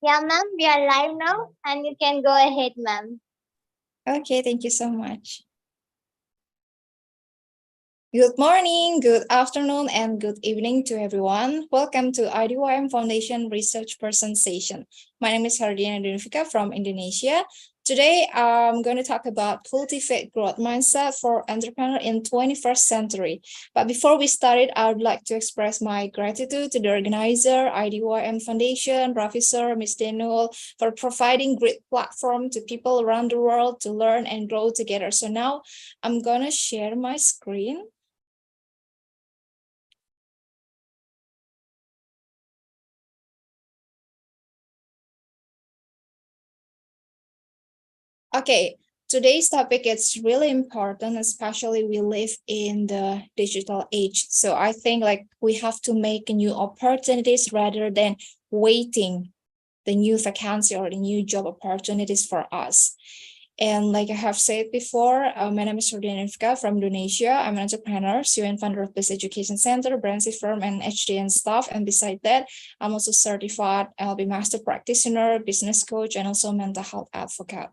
Yeah, ma'am, we are live now and you can go ahead, ma'am. Okay, thank you so much. Good morning, good afternoon, and good evening to everyone. Welcome to Idym Foundation Research Person Session. My name is Hardiana Dunfika from Indonesia. Today, I'm going to talk about cultivate growth mindset for entrepreneur in 21st century. But before we start, I would like to express my gratitude to the organizer, IDYM Foundation, Professor Ms. Denul, for providing great platform to people around the world to learn and grow together. So now I'm going to share my screen. Okay, today's topic is really important, especially we live in the digital age. So I think like we have to make new opportunities rather than waiting the new vacancy or the new job opportunities for us. And like I have said before, my name is Rudiana Ifka from Indonesia. I'm an entrepreneur, CEO and founder of Best Education Center, Brancy Firm, and HDN staff. And beside that, I'm also certified LB Master Practitioner, business coach, and also mental health advocate.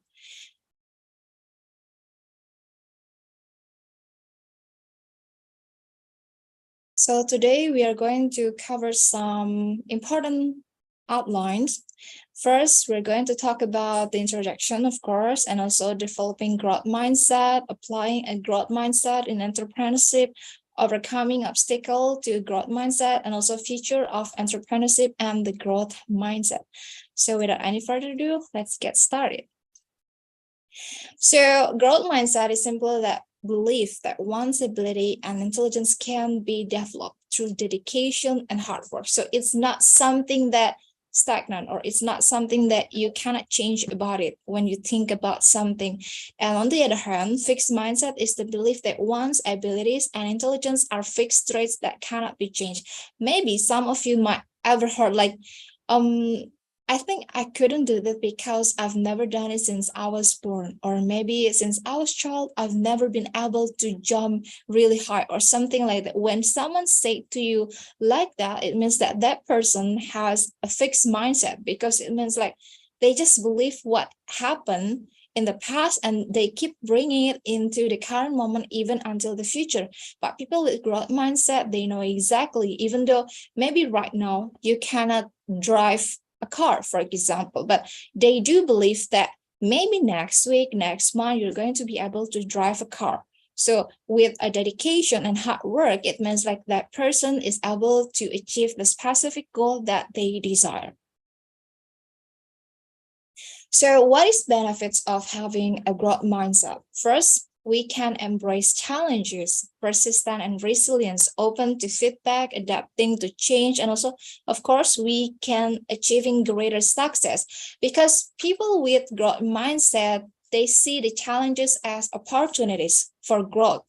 So today we are going to cover some important outlines. First, we're going to talk about the introduction, of course, and also developing growth mindset, applying a growth mindset in entrepreneurship, overcoming obstacle to growth mindset, and also future of entrepreneurship and the growth mindset. So without any further ado, let's get started. So growth mindset is simply that belief that one's ability and intelligence can be developed through dedication and hard work. So it's not something that stagnant, or it's not something that you cannot change about it when you think about something. And on the other hand, fixed mindset is the belief that one's abilities and intelligence are fixed traits that cannot be changed. Maybe some of you might ever heard like, I think I couldn't do that because I've never done it since I was born, or maybe since I was child, I've never been able to jump really high or something like that. When someone said to you like that, it means that that person has a fixed mindset, because it means like they just believe what happened in the past and they keep bringing it into the current moment, even until the future. But people with growth mindset, they know exactly, even though maybe right now you cannot drive a car, for example, but they do believe that maybe next week, next month, you're going to be able to drive a car. So with a dedication and hard work, it means like that person is able to achieve the specific goal that they desire. So what is benefits of having a growth mindset? First, we can embrace challenges, persistent and resilience, open to feedback, adapting to change, and also, of course, we can achieving greater success, because people with growth mindset, they see the challenges as opportunities for growth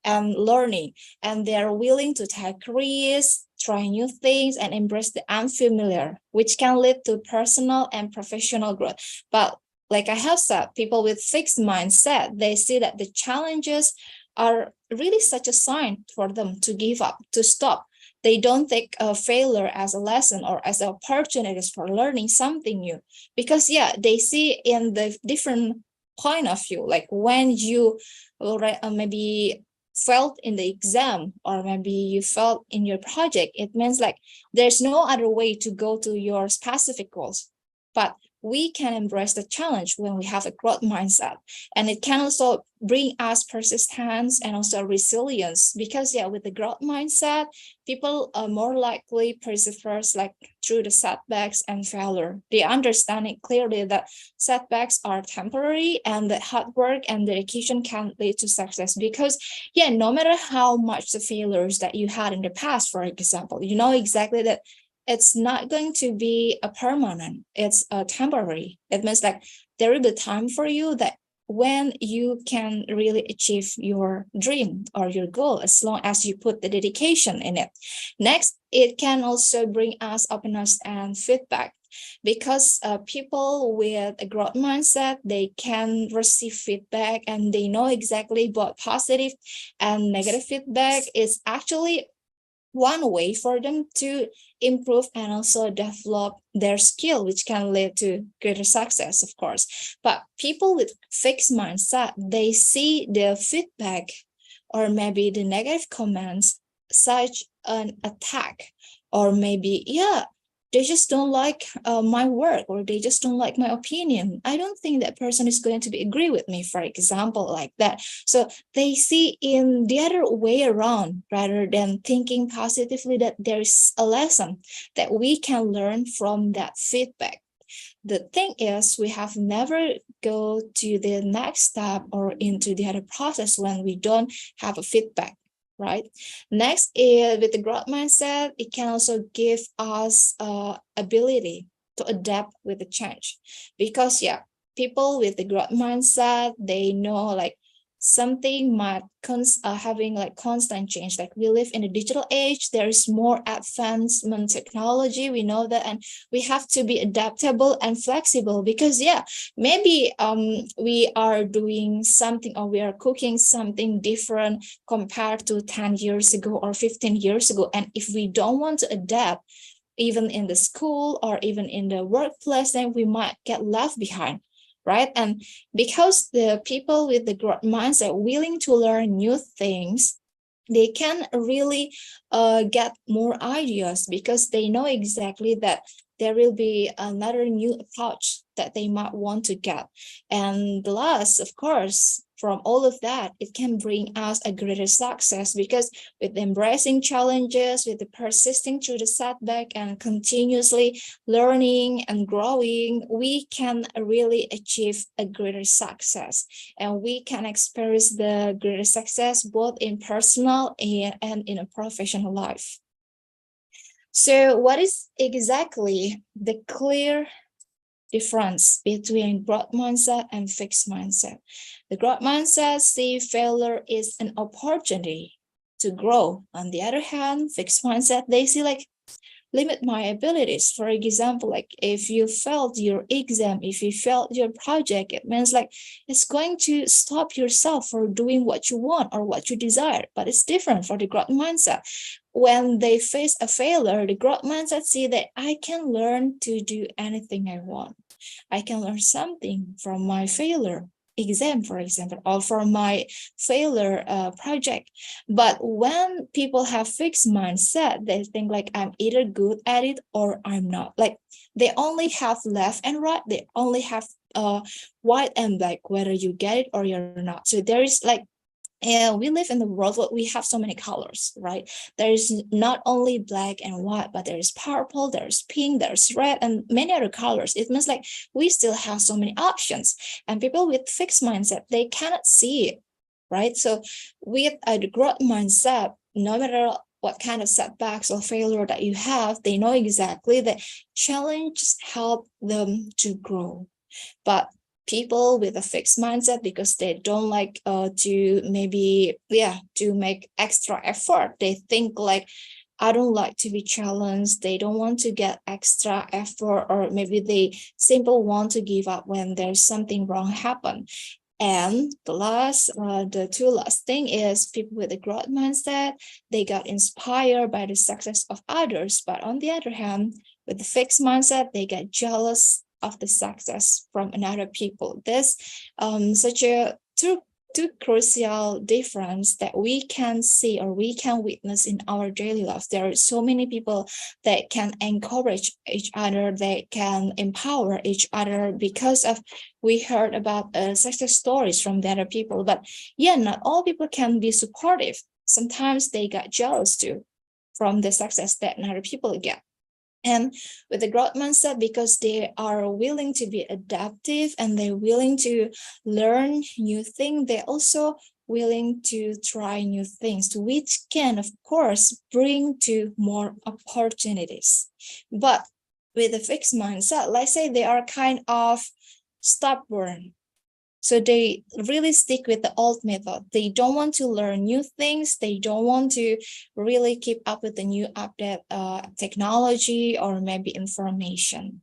and learning, and they're willing to take risks, try new things, and embrace the unfamiliar, which can lead to personal and professional growth. But like I have said, people with fixed mindset, they see that the challenges are really such a sign for them to give up, to stop. They don't take a failure as a lesson or as opportunities for learning something new, because yeah, they see in the different point of view, like when you maybe felt in the exam, or maybe you felt in your project, it means like there's no other way to go to your specific goals. But we can embrace the challenge when we have a growth mindset, and it can also bring us persistence and also resilience, because yeah, with the growth mindset, people are more likely perseveres like through the setbacks and failure. They understand it clearly that setbacks are temporary and that hard work and dedication can lead to success, because yeah, no matter how much the failures that you had in the past, for example, you know exactly that it's not going to be a permanent, it's a temporary. It means like there will be time for you that when you can really achieve your dream or your goal, as long as you put the dedication in it. Next, it can also bring us openness and feedback, because people with a growth mindset, they can receive feedback and they know exactly what positive and negative feedback is actually one way for them to improve and also develop their skill, which can lead to greater success, of course. But people with fixed mindset, they see the feedback or maybe the negative comments such an attack, or maybe, yeah, they just don't like my work, or they just don't like my opinion. I don't think that person is going to be agree with me, for example, like that. So they see in the other way around, rather than thinking positively that there's a lesson that we can learn from that feedback. The thing is, we have never go to the next step or into the other process when we don't have a feedback, right? Next is with the growth mindset, it can also give us ability to adapt with the change, because yeah, people with the growth mindset, they know like something might having like constant change. Like we live in a digital age, there is more advancement technology, we know that, and we have to be adaptable and flexible, because yeah, maybe we are doing something, or we are cooking something different compared to 10 years ago or 15 years ago, and if we don't want to adapt even in the school or even in the workplace, then we might get left behind, right? And because the people with the growth mindset willing to learn new things, they can really get more ideas, because they know exactly that there will be another new approach that they might want to get. And the last, of course, from all of that, it can bring us a greater success, because with embracing challenges, with the persisting through the setback and continuously learning and growing, we can really achieve a greater success, and we can experience the greater success both in personal and in a professional life. So what is exactly the clear difference between growth mindset and fixed mindset? The growth mindset see failure is an opportunity to grow. On the other hand, fixed mindset, they see like limit my abilities. For example, like if you failed your exam, if you failed your project, it means like it's going to stop yourself from doing what you want or what you desire. But it's different for the growth mindset. When they face a failure, the growth mindset see that I can learn to do anything I want. I can learn something from my failure exam, for example, or from my failure project. But when people have fixed mindset, they think like I'm either good at it or I'm not. Like they only have left and right. They only have white and black, whether you get it or you're not. So there is like, and we live in the world where we have so many colors, right? There's not only black and white, but there's purple, there's pink, there's red, and many other colors. It means like we still have so many options, and people with fixed mindset, they cannot see it, right? So with a growth mindset, no matter what kind of setbacks or failure that you have, they know exactly that challenges help them to grow. But people with a fixed mindset, because they don't like to maybe to make extra effort, they think like I don't like to be challenged, they don't want to get extra effort, or maybe they simply want to give up when there's something wrong happen. And the two last thing is people with a growth mindset, they got inspired by the success of others, but on the other hand, with the fixed mindset, they get jealous of the success from another people. This such a two crucial difference that we can see or we can witness in our daily life. There are so many people that can encourage each other, they can empower each other, because of we heard about success stories from the other people. But yeah, not all people can be supportive. Sometimes they got jealous too from the success that other people get. And with the growth mindset, because they are willing to be adaptive and they're willing to learn new things, they're also willing to try new things, which can, of course, bring to more opportunities. But with a fixed mindset, let's say they are kind of stubborn, so they really stick with the old method. They don't want to learn new things. They don't want to really keep up with the new update technology or maybe information.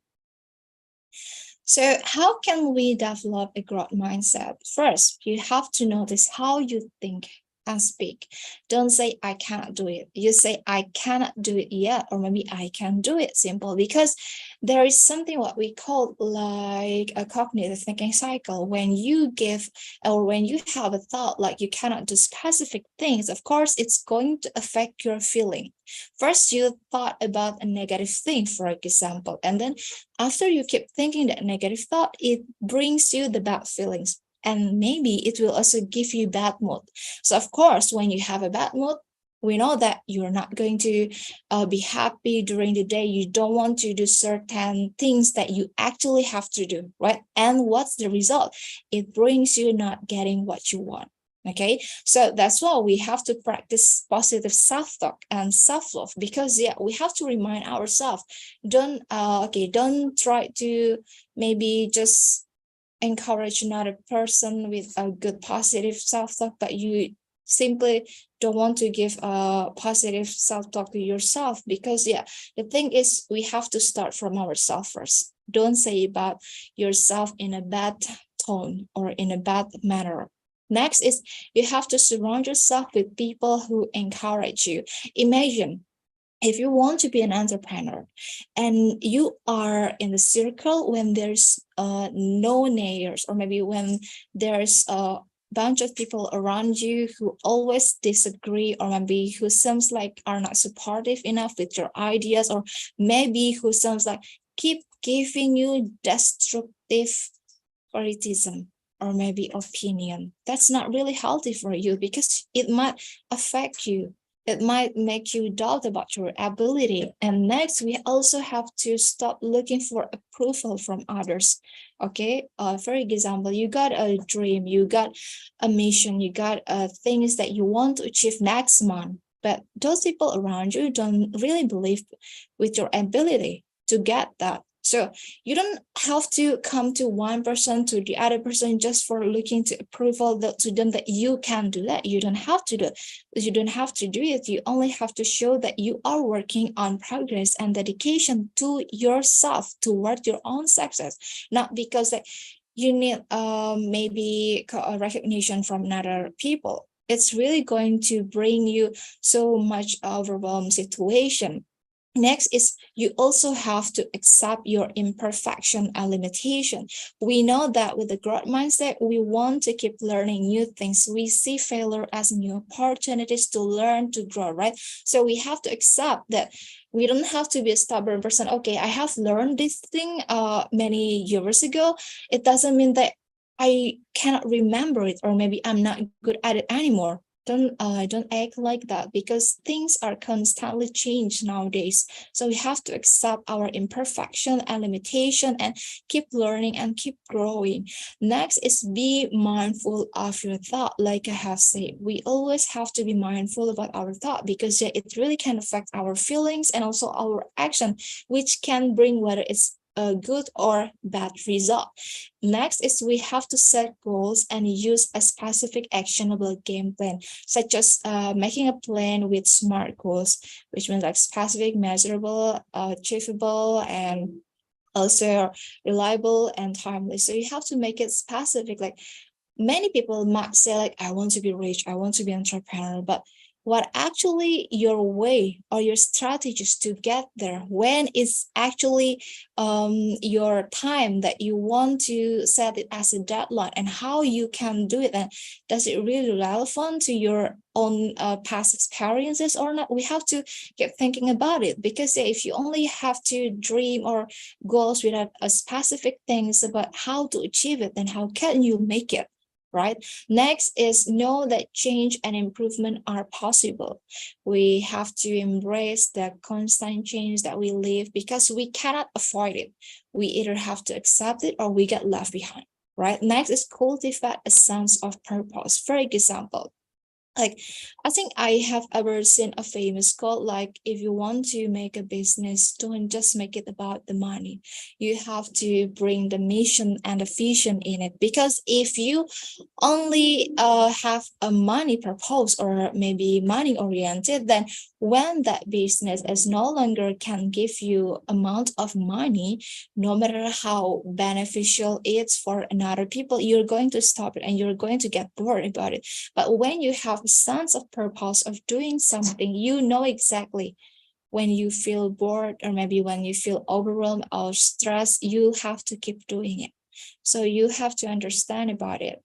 So how can we develop a growth mindset? First, you have to notice how you think and speak. Don't say I cannot do it. You say I cannot do it yet, or maybe I can do it. Simple, because there is something what we call like a cognitive thinking cycle. When you give, or when you have a thought like you cannot do specific things, of course it's going to affect your feeling. First you thought about a negative thing, for example, and then after you keep thinking that negative thought, it brings you the bad feelings, and maybe it will also give you bad mood. So of course, when you have a bad mood, we know that you're not going to be happy during the day. You don't want to do certain things that you actually have to do, right? And what's the result? It brings you not getting what you want. Okay, so that's why we have to practice positive self-talk and self-love, because yeah, we have to remind ourselves, don't try to maybe just encourage another person with a good positive self-talk, but you simply don't want to give a positive self-talk to yourself, because yeah, the thing is we have to start from ourselves first. Don't say about yourself in a bad tone or in a bad manner. Next is you have to surround yourself with people who encourage you. Imagine if you want to be an entrepreneur and you are in the circle when there's no naysayers, or maybe when there's a bunch of people around you who always disagree, or maybe who seems like are not supportive enough with your ideas, or maybe who seems like keep giving you destructive criticism or maybe opinion. That's not really healthy for you, because it might affect you. It might make you doubt about your ability. And next, we also have to stop looking for approval from others. Okay, for example, you got a dream, you got a mission, you got things that you want to achieve next month, but those people around you don't really believe with your ability to get that. So you don't have to come to one person to the other person just for looking to approval to them that you can do that. You don't have to do it. You don't have to do it. You only have to show that you are working on progress and dedication to yourself toward your own success, not because that you need maybe a recognition from other people. It's really going to bring you so much overwhelmed situation. Next is you also have to accept your imperfection and limitation. We know that with the growth mindset, we want to keep learning new things. We see failure as new opportunities to learn, to grow, right? So we have to accept that we don't have to be a stubborn person. Okay, I have learned this thing many years ago. It doesn't mean that I cannot remember it, or maybe I'm not good at it anymore. Don't act like that, because things are constantly changed nowadays. So we have to accept our imperfection and limitation and keep learning and keep growing. Next is be mindful of your thought. Like I have said, we always have to be mindful about our thought, because yeah, it really can affect our feelings and also our action, which can bring whether it's a good or bad result. Next is we have to set goals and use a specific actionable game plan, such as making a plan with SMART goals, which means like specific, measurable, achievable, and also reliable and timely. So you have to make it specific. Like many people might say like, I want to be rich, I want to be an entrepreneur, but what actually your way or your strategies to get there, when it's actually your time that you want to set it as a deadline, and how you can do it, and does it really relevant to your own past experiences or not? We have to keep thinking about it, because if you only have to dream or goals without a specific things about how to achieve it, then how can you make it? Right? Next is know that change and improvement are possible. We have to embrace the constant change that we live, because we cannot avoid it. We either have to accept it or we get left behind, right? Next is cultivate a sense of purpose. For example, like I think I have ever seen a famous quote like, if you want to make a business, don't just make it about the money. You have to bring the mission and the vision in it, because if you only have a money purpose or maybe money oriented, then when that business is no longer can give you amount of money, no matter how beneficial it's for another people, you're going to stop it and you're going to get bored about it. But when you have a sense of purpose of doing something, you know exactly when you feel bored or maybe when you feel overwhelmed or stressed, you have to keep doing it. So you have to understand about it.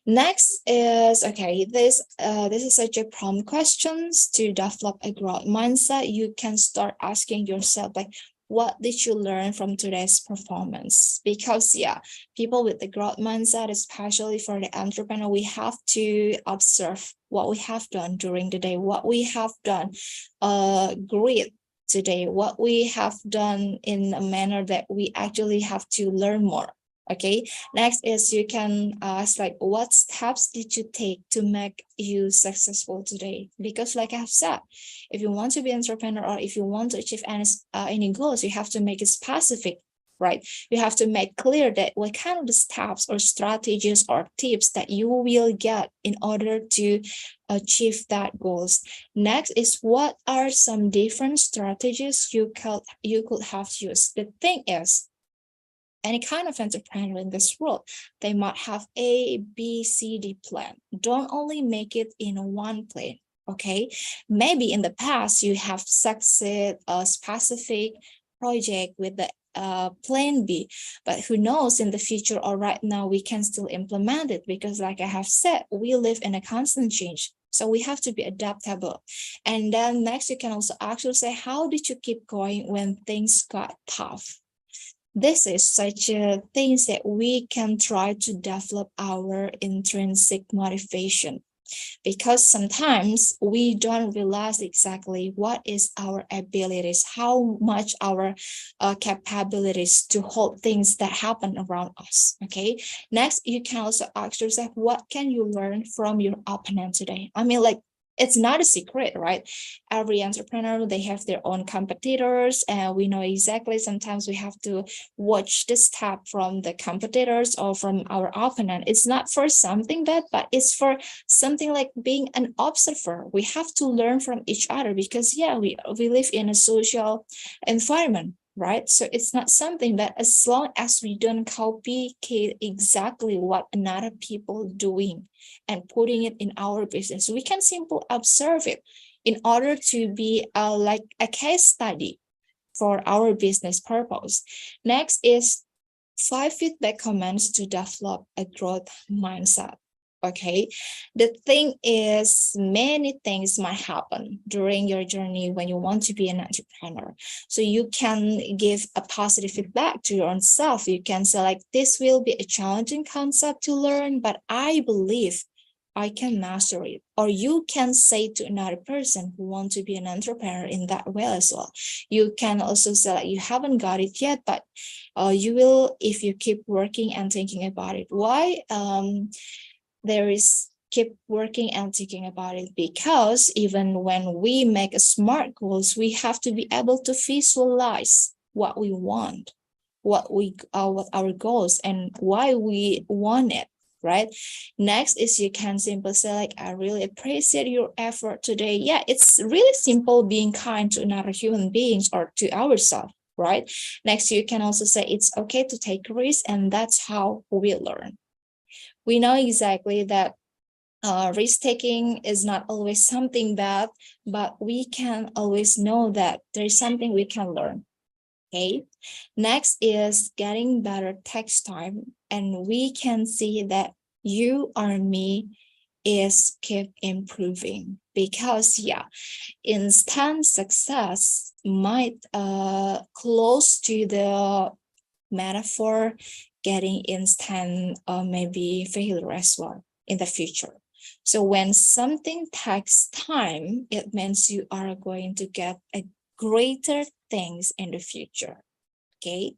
Next is, okay, this is such a prompt questions to develop a growth mindset. You can start asking yourself, like, what did you learn from today's performance? Because yeah, people with the growth mindset, especially for the entrepreneur, we have to observe what we have done during the day, what we have done great today, what we have done in a manner that we actually have to learn more. Okay, next is you can ask, like, what steps did you take to make you successful today? Because like I've said, if you want to be an entrepreneur or if you want to achieve any goals, you have to make it specific, right? You have to make clear that what kind of the steps or strategies or tips that you will get in order to achieve that goals. Next is, what are some different strategies you could have used? The thing is, any kind of entrepreneur in this world, they might have A, B, C, D plan. Don't only make it in one plan, okay? Maybe in the past you have succeeded a specific project with the plan B, but who knows, in the future or right now we can still implement it, because like I have said, we live in a constant change. So we have to be adaptable. And then next, you can also actually say, how did you keep going when things got tough? This is such a things that we can try to develop our intrinsic motivation, because sometimes we don't realize exactly what is our abilities, how much our capabilities to hold things that happen around us. Okay, next, you can also ask yourself, what can you learn from your opponent today? I mean, like, it's not a secret, right? Every entrepreneur, they have their own competitors, and we know exactly sometimes we have to watch the step from the competitors or from our opponent. It's not for something bad, but it's for something like being an observer. We have to learn from each other, because yeah, we live in a social environment, right? So it's not something that, as long as we don't copycat exactly what another people doing and putting it in our business, we can simply observe it in order to be like a case study for our business purpose. Next is 5 feedback comments to develop a growth mindset. Okay, the thing is, many things might happen during your journey when you want to be an entrepreneur. So you can give a positive feedback to your own self. You can say, like, this will be a challenging concept to learn, but I believe I can master it. Or you can say to another person who wants to be an entrepreneur in that way as well. You can also say, like, you haven't got it yet, but you will if you keep working and thinking about it. Why there is keep working and thinking about it? Because even when we make a smart goals, we have to be able to visualize what we want, what our goals, and why we want it, right? Next is, you can simply say, like, I really appreciate your effort today. Yeah, it's really simple being kind to another human beings or to ourselves, right? Next, you can also say, it's okay to take risks, and that's how we learn. We know exactly that risk taking is not always something bad, but we can always know that there is something we can learn. Okay, next is, getting better takes time, and we can see that you or me is keep improving, because yeah, instant success might close to the metaphor getting instant maybe failure as well in the future. So when something takes time, it means you are going to get a greater things in the future. Okay.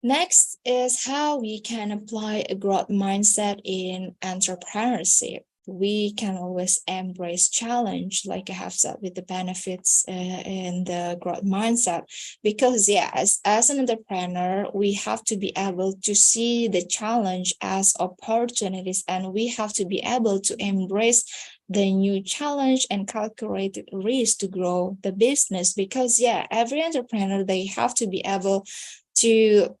Next is how we can apply a growth mindset in entrepreneurship. We can always embrace challenge, like I have said, with the benefits in the growth mindset. Because yeah, as an entrepreneur, we have to be able to see the challenge as opportunities, and we have to be able to embrace the new challenge and calculated risk to grow the business. Because yeah, every entrepreneur, they have to be able to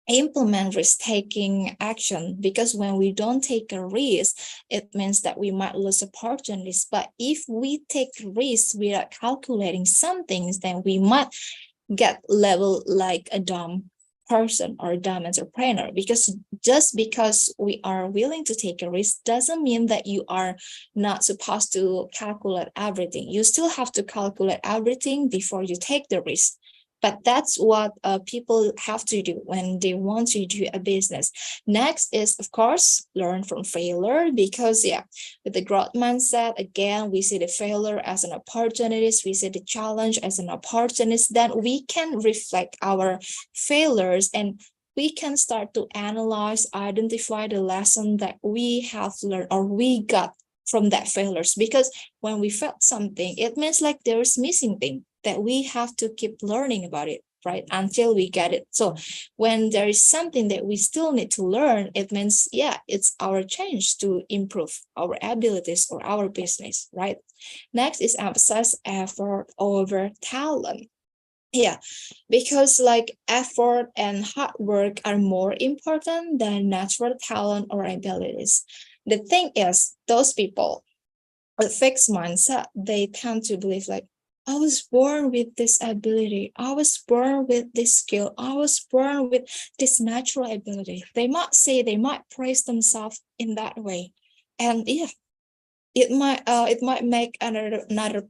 implement risk-taking action, because when we don't take a risk, it means that we might lose opportunities. But if we take risks without calculating some things, then we might get labeled like a dumb person or a dumb entrepreneur. Because just because we are willing to take a risk doesn't mean that you are not supposed to calculate everything. You still have to calculate everything before you take the risk. But that's what people have to do when they want to do a business. Next is, of course, learn from failure, because with the growth mindset, again, we see the failure as an opportunity, we see the challenge as an opportunity. Then we can reflect our failures and we can start to analyze, identify the lesson that we have learned or we got from that failures. Because when we felt something, it means like there's missing thing that we have to keep learning about it, right? Until we get it. So when there is something that we still need to learn, it means, it's our chance to improve our abilities or our business, right? Next is emphasize effort over talent. Because like effort and hard work are more important than natural talent or abilities. The thing is, those people with fixed mindset, they tend to believe like, I was born with this ability. I was born with this skill. I was born with this natural ability. They might praise themselves in that way. And it might make another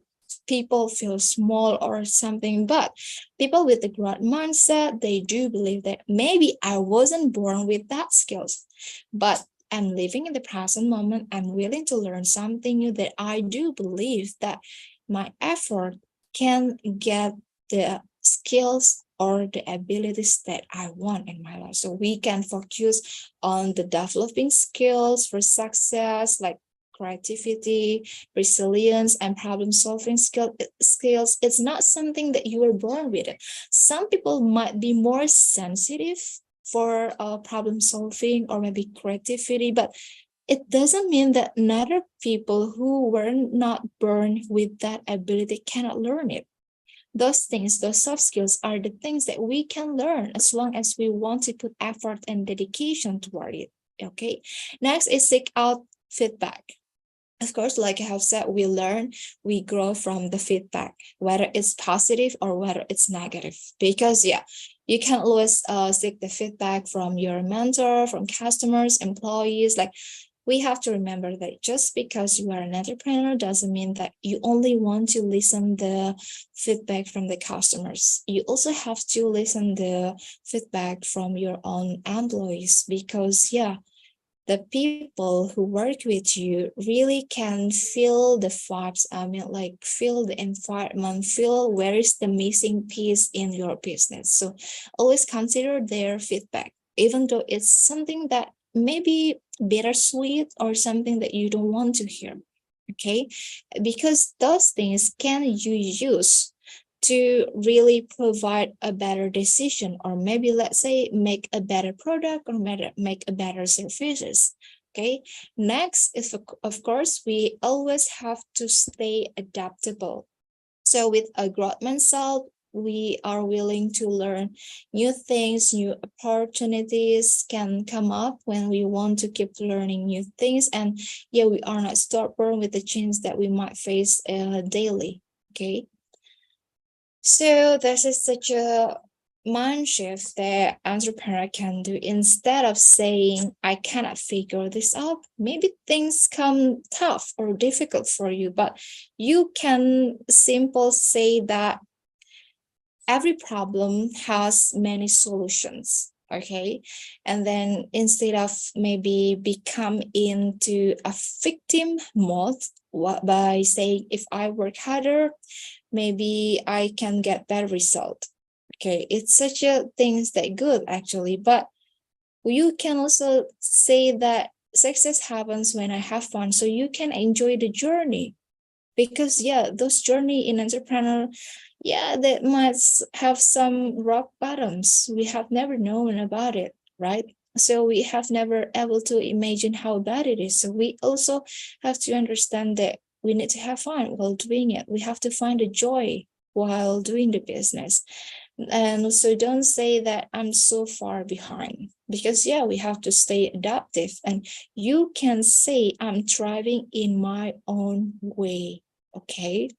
people feel small or something. But people with the growth mindset, they do believe that maybe I wasn't born with that skills, but I'm living in the present moment. I'm willing to learn something new, that I do believe that my effort can get the skills or the abilities that I want in my life. So we can focus on the developing skills for success, like creativity, resilience, and problem solving skills. It's not something that you were born with it. Some people might be more sensitive for problem solving or maybe creativity, but it doesn't mean that other people who were not born with that ability cannot learn it. Those things, those soft skills are the things that we can learn as long as we want to put effort and dedication toward it. Okay. Next is seek out feedback. Of course, like I have said, we learn, we grow from the feedback, whether it's positive or whether it's negative. Because you can always seek the feedback from your mentor, from customers, employees. Like, we have to remember that just because you are an entrepreneur doesn't mean that you only want to listen the feedback from the customers. You also have to listen the feedback from your own employees, because the people who work with you really can feel the vibes. I mean, like, feel the environment, feel where is the missing piece in your business. So always consider their feedback, even though it's something that maybe bittersweet or something that you don't want to hear. Okay, because those things can you use to really provide a better decision, or maybe let's say make a better product or make a better services. Okay, next is of course we always have to stay adaptable. So with a growth mindset, we are willing to learn new things, new opportunities can come up when we want to keep learning new things. And we are not stubborn with the change that we might face daily. Okay. So this is such a mind shift that entrepreneur can do. Instead of saying, I cannot figure this out, maybe things come tough or difficult for you, but you can simply say that every problem has many solutions. Okay. And then instead of maybe become into a victim mode by saying, if I work harder, maybe I can get better result. Okay, it's such a things that good actually, but you can also say that success happens when I have fun, so you can enjoy the journey. Because those journey in entrepreneur, that might have some rock bottoms. We have never known about it, right? So we have never able to imagine how bad it is. So we also have to understand that we need to have fun while doing it. We have to find a joy while doing the business. And so don't say that I'm so far behind, because yeah, we have to stay adaptive. And you can say I'm thriving in my own way. Okay.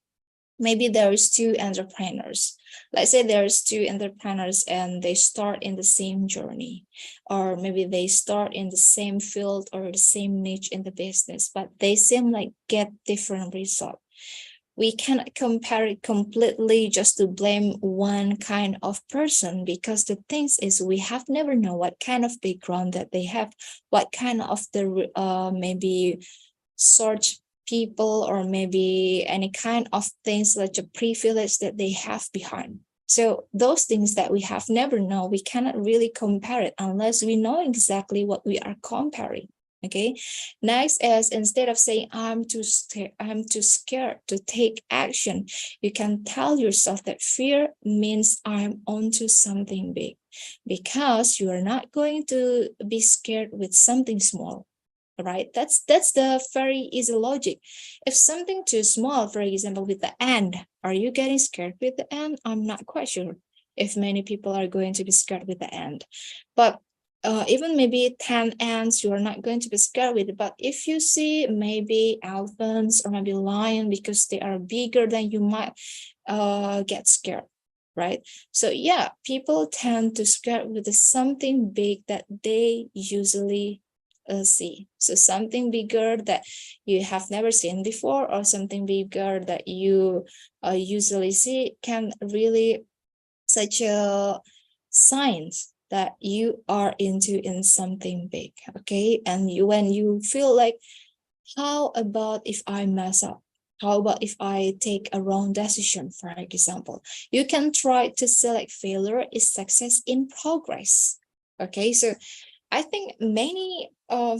Maybe there's two entrepreneurs. Let's say there's two entrepreneurs and they start in the same journey, or maybe they start in the same field or the same niche in the business, but they seem like get different results. We cannot compare it completely just to blame one kind of person, because the thing is we have never know what kind of background that they have, what kind of the maybe sort people, or maybe any kind of things like a privilege that they have behind. So those things that we have never know, we cannot really compare it unless we know exactly what we are comparing. Okay. Next is, instead of saying I'm too scared to take action, you can tell yourself that fear means I'm onto something big, because you are not going to be scared with something small. Right, that's the very easy logic. If something too small, for example with the ant, are you getting scared with the ant? I'm not quite sure if many people are going to be scared with the ant, but even maybe 10 ants, you are not going to be scared with it. But if you see maybe elephants or maybe lion, because they are bigger than you, might get scared. Right. So yeah, people tend to scared with something big that they usually see. So something bigger that you have never seen before, or something bigger that you usually see, can really such a signs that you are into in something big. Okay. And you, when you feel like, how about if I mess up? How about if I take a wrong decision, for example? You can try to select failure is success in progress. Okay, so I think many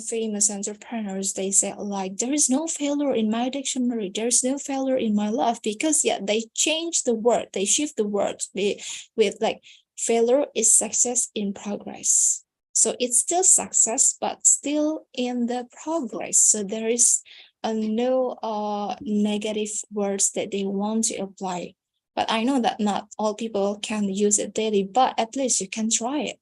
famous entrepreneurs, they say like, there is no failure in my dictionary, there's no failure in my life, because yeah, they change the word, they shift the word with like, failure is success in progress. So it's still success, but still in the progress. So there is no negative words that they want to apply. But I know that not all people can use it daily, but at least you can try it.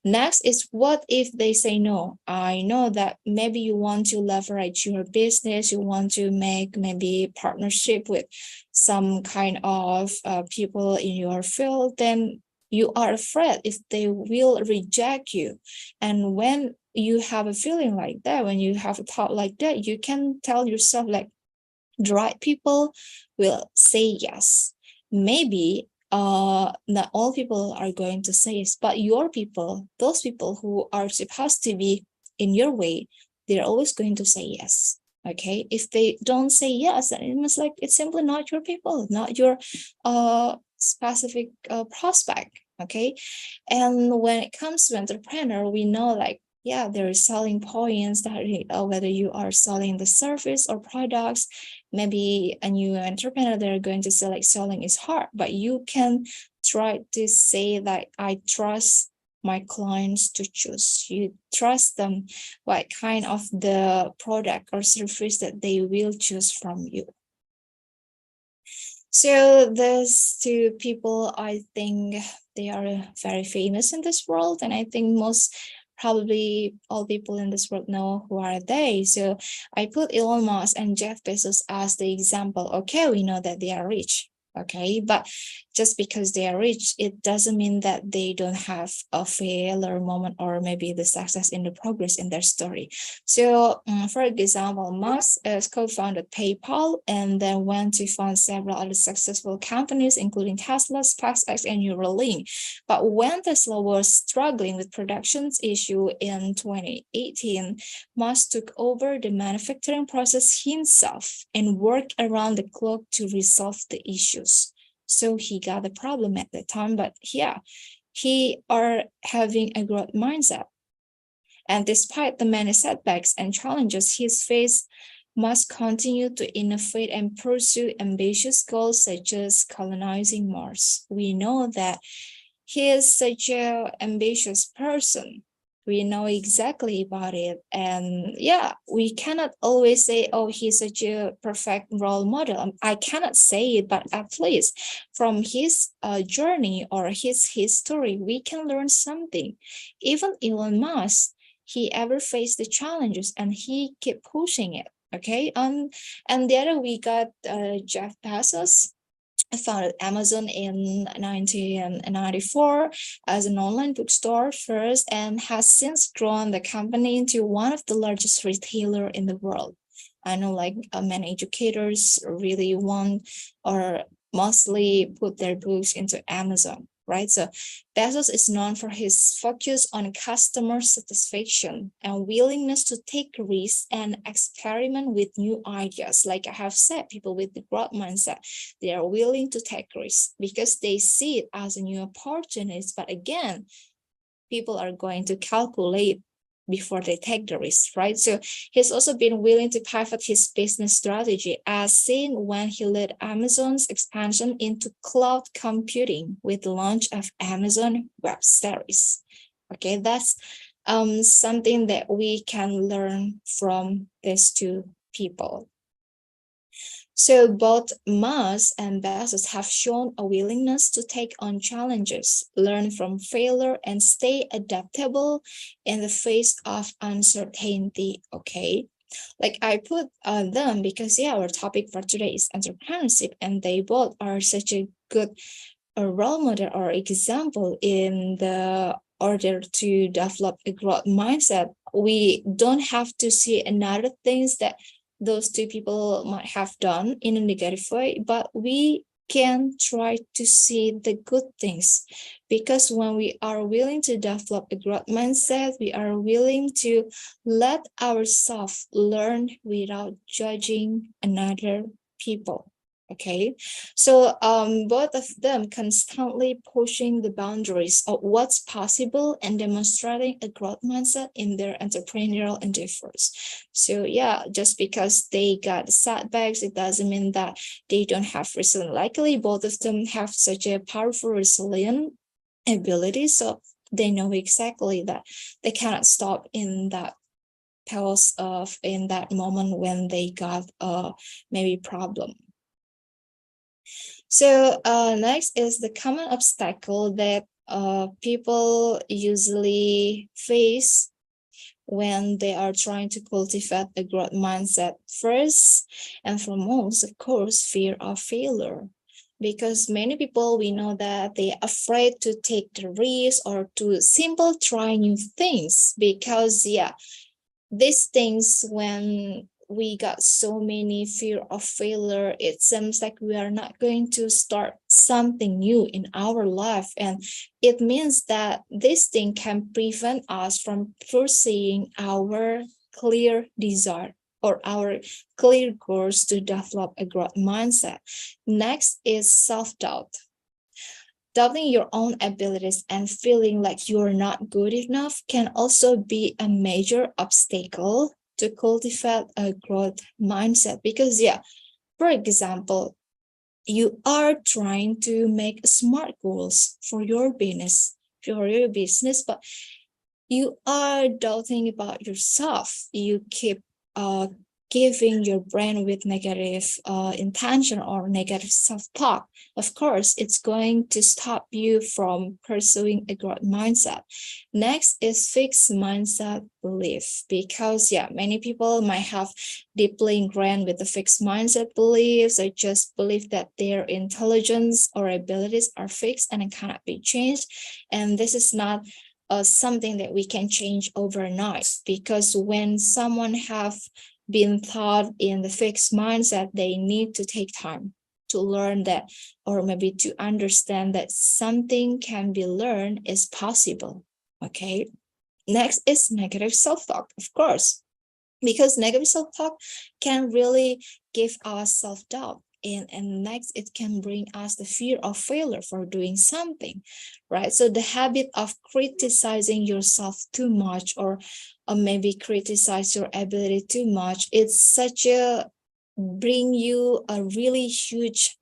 Next is, what if they say no? I know that maybe you want to leverage your business, you want to make maybe partnership with some kind of people in your field, then you are afraid if they will reject you. And when you have a feeling like that, when you have a thought like that, you can tell yourself like, the right people will say yes. Maybe not all people are going to say yes, but your people, those people who are supposed to be in your way, they're always going to say yes. Okay, if they don't say yes, then it means like it's simply not your people, not your specific prospect. Okay, and when it comes to entrepreneur, we know like, yeah, there are selling points that whether you are selling the service or products. Maybe a new entrepreneur, they're going to say like, selling is hard, but you can try to say that I trust my clients to choose. You trust them what kind of the product or service that they will choose from you. So those two people, I think they are very famous in this world, and I think most probably all people in this world know who are they. So I put Elon Musk and Jeff Bezos as the example. Okay, we know that they are rich. Okay, but just because they are rich, it doesn't mean that they don't have a failure moment or maybe the success in the progress in their story. So for example, Musk has co-founded PayPal and then went to found several other successful companies, including Tesla, SpaceX, and Neuralink. But when Tesla was struggling with production issue in 2018, Musk took over the manufacturing process himself and worked around the clock to resolve the issues. So he got the problem at the time, but yeah, he are having a growth mindset. And despite the many setbacks and challenges he's faced, must continue to innovate and pursue ambitious goals such as colonizing Mars. We know that he is such an ambitious person. We know exactly about it. And yeah, we cannot always say, oh, he's such a perfect role model. I cannot say it, but at least from his journey or his history, we can learn something. Even Elon Musk, he ever faced the challenges and he kept pushing it. Okay. And the other, we got Jeff Bezos. I founded Amazon in 1994 as an online bookstore first and has since grown the company into one of the largest retailer in the world. I know like many educators really want or mostly put their books into Amazon, right? So Bezos is known for his focus on customer satisfaction and willingness to take risks and experiment with new ideas. Like I have said, people with the growth mindset, they are willing to take risks because they see it as a new opportunity. But again, people are going to calculate before they take the risk, right? So he's also been willing to pivot his business strategy, as seen when he led Amazon's expansion into cloud computing with the launch of Amazon Web Services. Okay, that's something that we can learn from these two people. So both Musk and Bezos have shown a willingness to take on challenges, learn from failure, and stay adaptable in the face of uncertainty. Okay. Like I put them because yeah, our topic for today is entrepreneurship, and they both are such a good role model or example in the order to develop a growth mindset. We don't have to see another things that those two people might have done in a negative way, but we can try to see the good things, because when we are willing to develop a growth mindset, we are willing to let ourselves learn without judging another people. Okay, so both of them constantly pushing the boundaries of what's possible and demonstrating a growth mindset in their entrepreneurial endeavors. So yeah, just because they got setbacks, it doesn't mean that they don't have resilience. Likely, both of them have such a powerful resilient ability, so they know exactly that they cannot stop in that pause of in that moment when they got a maybe problem. So next is the common obstacle that people usually face when they are trying to cultivate a growth mindset. First and foremost, of course, fear of failure. Because many people, we know that they're afraid to take the risk or to simply try new things, because yeah, these things, when we got so many fear of failure, it seems like we are not going to start something new in our life, and it means that this thing can prevent us from pursuing our clear desire or our clear goals to develop a growth mindset. Next is self-doubt. Doubting your own abilities and feeling like you're not good enough can also be a major obstacle to cultivate a growth mindset. Because yeah, for example, you are trying to make smart goals for your business, but you are doubting about yourself. You keep giving your brain with negative intention or negative self-talk. Of course, it's going to stop you from pursuing a growth mindset. Next is fixed mindset belief, because yeah, many people might have deeply ingrained with the fixed mindset beliefs, or just believe that their intelligence or abilities are fixed and it cannot be changed. And this is not something that we can change overnight, because when someone have been taught in the fixed mindset, they need to take time to learn that, or maybe to understand that something can be learned is possible. Okay. Next is negative self-talk, of course, because negative self-talk can really give us self-doubt. And next, it can bring us the fear of failure for doing something, right? So the habit of criticizing yourself too much, or maybe criticize your ability too much, it's such a bring you a really huge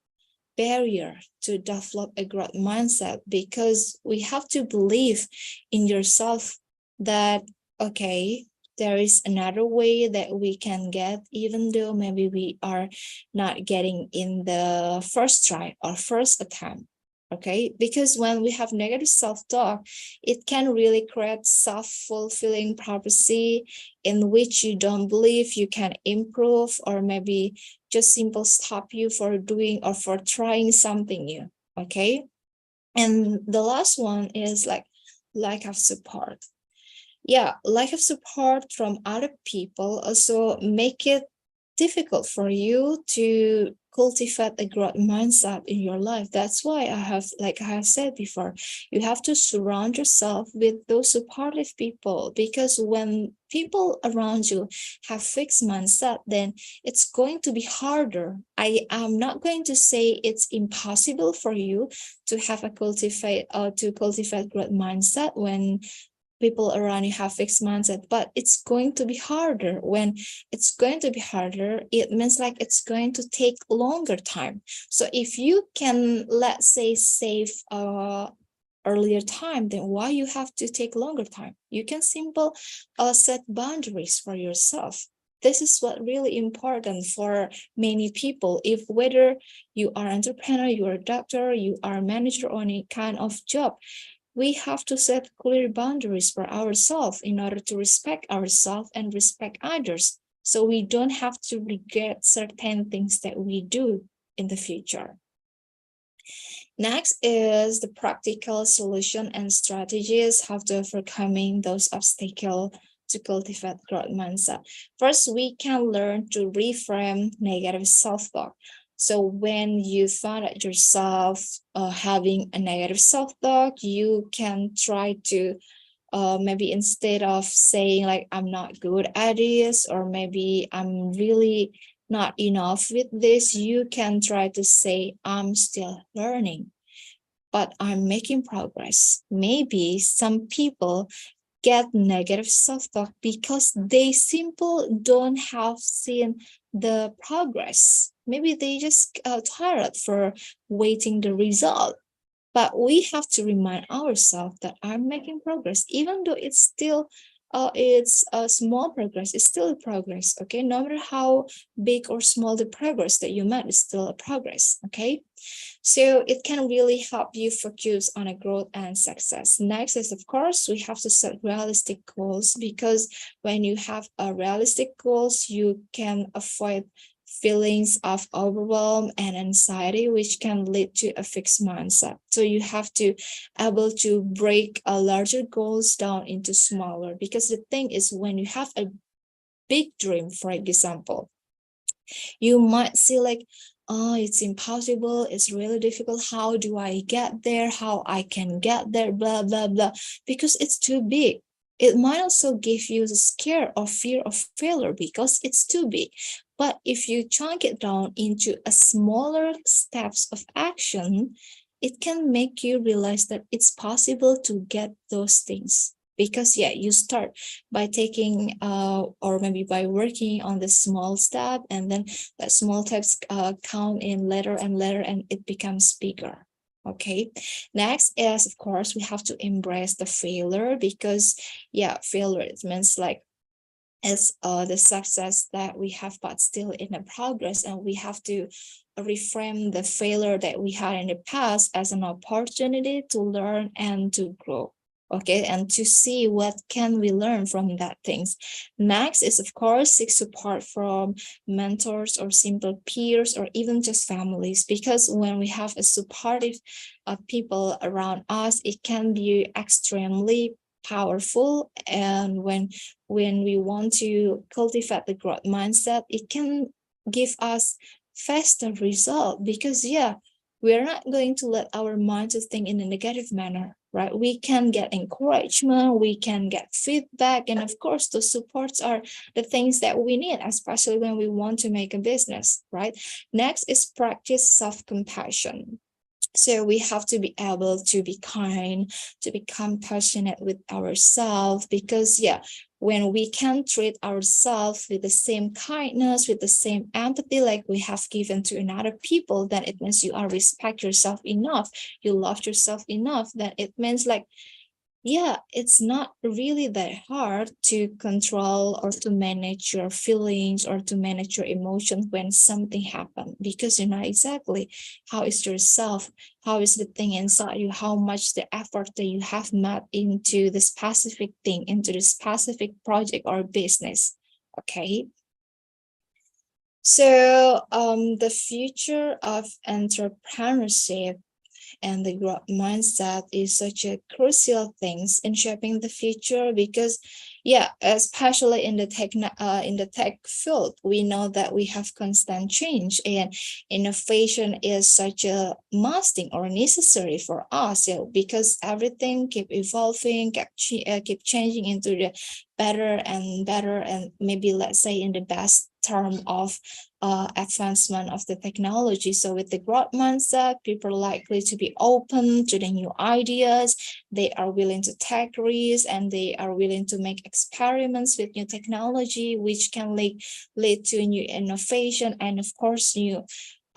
barrier to develop a growth mindset, because we have to believe in yourself that, okay, there is another way that we can get, even though maybe we are not getting in the first try or first attempt. Okay, because when we have negative self-talk, it can really create self-fulfilling prophecy in which you don't believe you can improve, or maybe just simple stop you for doing or for trying something new. Okay, and the last one is like lack of support. Yeah, lack of support from other people also make it difficult for you to cultivate a growth mindset in your life. That's why I have, like I have said before, you have to surround yourself with those supportive people, because when people around you have fixed mindset, then it's going to be harder. I am not going to say it's impossible for you to have a cultivate growth mindset when people around you have fixed mindset, but it's going to be harder. When it's going to be harder, it means like it's going to take longer time. So if you can, let's say, save earlier time, then why you have to take longer time? You can simple set boundaries for yourself. This is what really important for many people. If whether you are entrepreneur, you are a doctor, you are a manager, or any kind of job, we have to set clear boundaries for ourselves in order to respect ourselves and respect others, so we don't have to regret certain things that we do in the future. Next is the practical solution and strategies how to overcoming those obstacles to cultivate growth mindset. First, we can learn to reframe negative self-talk. So when you find out yourself having a negative self-talk, you can try to maybe instead of saying like I'm not good at this, or maybe I'm really not enough with this, you can try to say I'm still learning, but I'm making progress. Maybe some people get negative self-talk because they simply don't have seen the progress. Maybe they just tired for waiting the result. But we have to remind ourselves that I'm making progress, even though it's a small progress. It's still a progress. Okay, no matter how big or small the progress that you made, is still a progress. Okay, so it can really help you focus on a growth and success. Next is, of course, we have to set realistic goals, because when you have a realistic goals, you can avoid feelings of overwhelm and anxiety, which can lead to a fixed mindset. So you have to able to break a larger goals down into smaller, because the thing is, when you have a big dream, for example, you might see like, oh, it's impossible, it's really difficult, how do I get there, how I can get there, blah blah blah, because it's too big. It might also give you the scare or fear of failure because it's too big. But if you chunk it down into a smaller steps of action, it can make you realize that it's possible to get those things. Because yeah, you start by taking or maybe by working on the small step, and then that small steps count in later and later, and it becomes bigger. Okay, next is, of course, we have to embrace the failure, because yeah, failure, it means like it's the success that we have, but still in a progress, and we have to reframe the failure that we had in the past as an opportunity to learn and to grow. Okay, and to see what can we learn from that things. Next is, of course, seek support from mentors or simple peers, or even just families, because when we have a supportive people around us, it can be extremely powerful. And when we want to cultivate the growth mindset, it can give us faster result, because yeah, we're not going to let our mind to think in a negative manner, right? We can get encouragement, we can get feedback, and of course those supports are the things that we need, especially when we want to make a business, right? Next is practice self-compassion. So we have to be able to be kind, to be compassionate with ourselves, because yeah, when we can treat ourselves with the same kindness, with the same empathy like we have given to another people, then it means you are respect yourself enough, you love yourself enough, then it means like yeah, it's not really that hard to control or to manage your feelings or to manage your emotions when something happens, because you know exactly how is yourself, how is the thing inside you, how much the effort that you have made into the specific thing, into the specific project or business. Okay. So the future of entrepreneurship and the growth mindset is such a crucial things in shaping the future, because yeah, especially in the tech field, we know that we have constant change, and innovation is such a must thing or necessary for us, yeah, because everything keep evolving, keep changing into the better and better, and maybe let's say in the best term of advancement of the technology. So with the growth mindset, people are likely to be open to the new ideas. They are willing to take risks, and they are willing to make experiments with new technology, which can lead to new innovation and of course new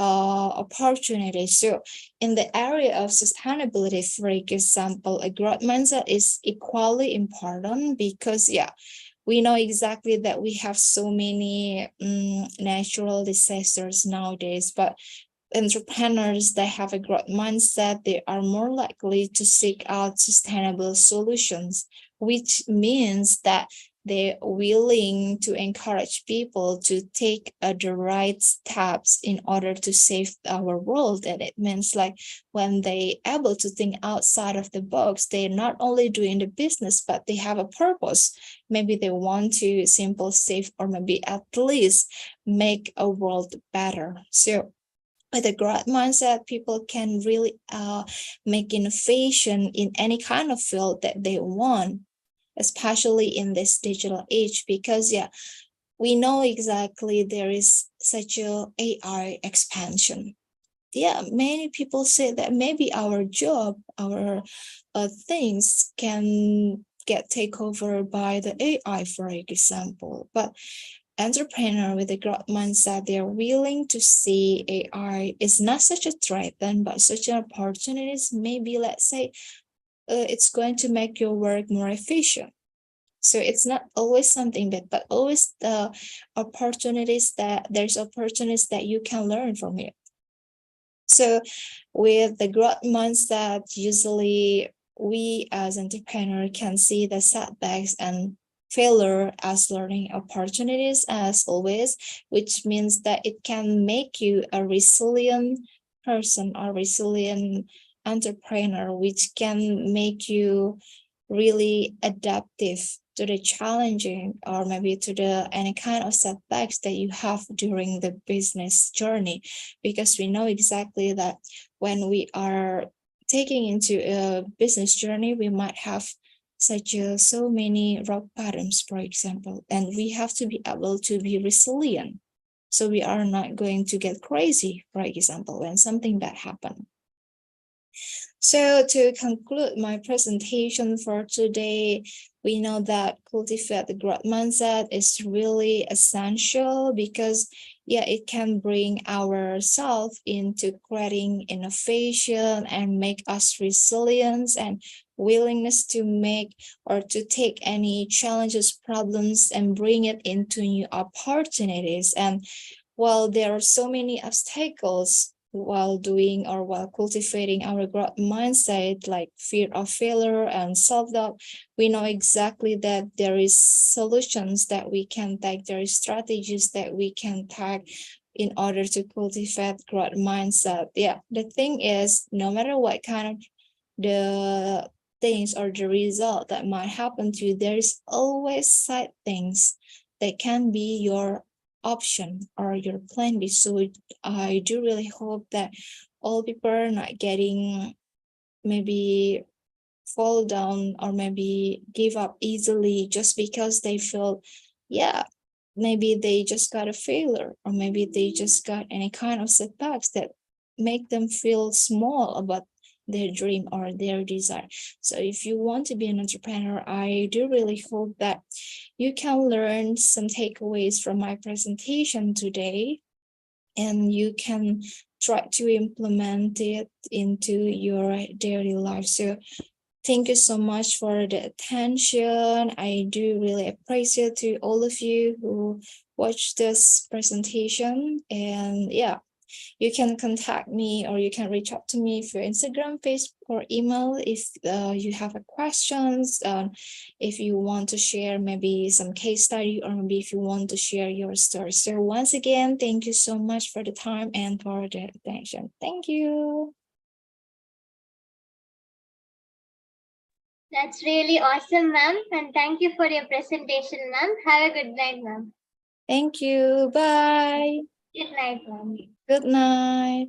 opportunities. So in the area of sustainability, for example, a growth mindset is equally important, because yeah, we know exactly that we have so many natural disasters nowadays, but entrepreneurs that have a growth mindset, they are more likely to seek out sustainable solutions, which means that they're willing to encourage people to take the right steps in order to save our world. And it means like when they able to think outside of the box, they're not only doing the business, but they have a purpose. Maybe they want to simple save, or maybe at least make a world better. So with a growth mindset, people can really make innovation in any kind of field that they want, especially in this digital age, because yeah, we know exactly there is such a AI expansion. Yeah, many people say that maybe our job, our things can get taken over by the AI, for example. But entrepreneur with a growth mindset, they're willing to see AI is not such a threat then, but such an opportunities. Maybe let's say it's going to make your work more efficient. So it's not always something bad, but always the opportunities that there's opportunities that you can learn from it. So with the growth mindset, usually we as entrepreneur can see the setbacks and failure as learning opportunities as always, which means that it can make you a resilient person or resilient entrepreneur, which can make you really adaptive to the challenging, or maybe to the any kind of setbacks that you have during the business journey, because we know exactly that when we are taking into a business journey, we might have so many rock bottoms, for example, and we have to be able to be resilient, so we are not going to get crazy, for example, when something bad happens. So to conclude my presentation for today, we know that cultivate the growth mindset is really essential, because yeah, it can bring ourselves into creating innovation and make us resilient and willingness to make or to take any challenges, problems, and bring it into new opportunities. And while there are so many obstacles while doing or while cultivating our growth mindset, like fear of failure and self-doubt, we know exactly that there is solutions that we can take, there is strategies that we can take in order to cultivate growth mindset. Yeah, the thing is, no matter what kind of the things or the result that might happen to you, there is always side things that can be your option or your plan B. So I do really hope that all people are not getting maybe fall down or maybe give up easily just because they feel, yeah, maybe they just got a failure, or maybe they just got any kind of setbacks that make them feel small about their dream or their desire. So if you want to be an entrepreneur, I do really hope that you can learn some takeaways from my presentation today, and you can try to implement it into your daily life. So Thank you so much for the attention. I do really appreciate to all of you who watched this presentation. And yeah, you can contact me or you can reach out to me through Instagram, Facebook, or email if you have a questions. If you want to share maybe some case study or maybe if you want to share your story. So once again, thank you so much for the time and for the attention. Thank you. That's really awesome, ma'am. And thank you for your presentation, ma'am. Have a good night, ma'am. Thank you. Bye. Good night, ma'am. Good night.